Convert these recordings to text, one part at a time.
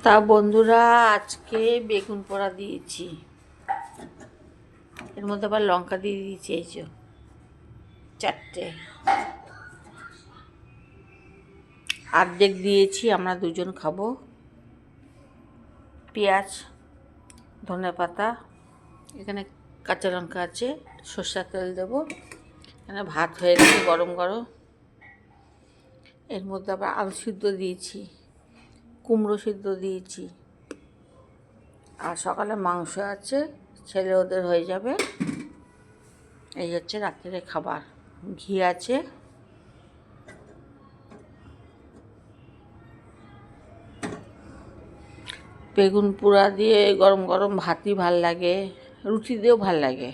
তা বন্ধুরা, আজকে বেগুন পোড়া দিয়েছি, এর মধ্যে আবার লঙ্কা দিয়ে দিয়েছি, এই যে 4টে, অর্ধেক দিয়েছি, আমরা দুজন খাবো। পেঁয়াজ, ধনেপাতা, এখানে কাঁচা লঙ্কা আছে, সরষের তেল দেবো। এখানে ভাত হয়ে গেছে গরম গরম, এর মধ্যে আবার আলু সিদ্ধ দিয়েছি, কুমড়ো সিদ্ধ দিয়েছি, আর সকালে মাংস আছে, ছেলে ওদের হয়ে যাবে। এই হচ্ছে রাত্রের খাবার। ঘি আছে, বেগুন পোড়া দিয়ে গরম গরম ভাতই ভাল লাগে, রুটি দিয়েও ভাল লাগে।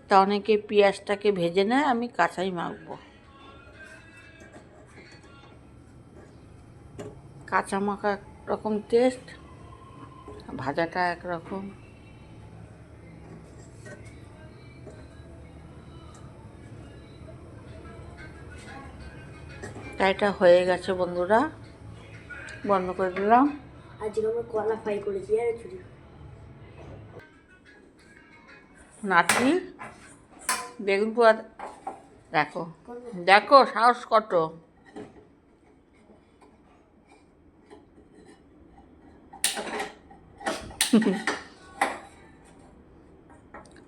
তা অনেকে পেঁয়াজটাকে ভেজে নেয়, আমি কাঁচাই মাখবো। কাঁচা মাখা একরকম টেস্ট, ভাজাটা একরকম। তাই এটা হয়ে গেছে বন্ধুরা, বন্ধ করে দিলাম। আজকে আমরা কলা ফ্রাই করেছি আর চুরি নাতি বেগুন পোড়া দেখো দেখো, সাহস কত!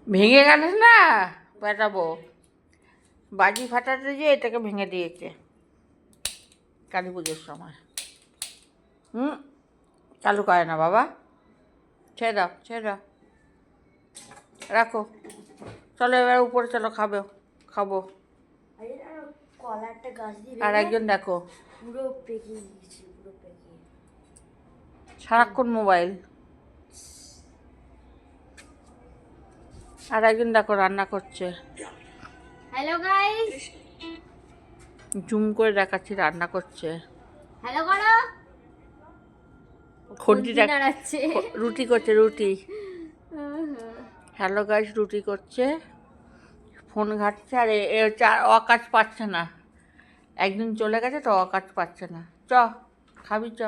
ভেঙে গেছে না, পেটাবো। বাজি ফাটাতে যে এটাকে ভেঙে দিয়েছে কালী পুজোর সময়। চালু করে না বাবা, ছেড়ে দাও, ছেড়ে দাও, রাখো। চলো এবার উপরে চলো, খাবো। কলাটা গাছ দিয়ে আর একজন দেখো পুরো পেকে গিয়েছে, পুরো পেকে। সারাক্ষণ মোবাইল। আর একজন দেখো রান্না করছে। হ্যালো গাইস, জুম করে দেখাচ্ছি, রান্না করছে। হ্যালো করো। খন্তি নাড়াচ্ছে, রুটি করছে, রুটি। হ্যালো গাইস, রুটি করছে, ফোন ঘাটছে। আর এ হচ্ছে অকাজ পাচ্ছে না, একদিন চলে গেছে তো অকাজ পাচ্ছে না। চ খাবি, চ।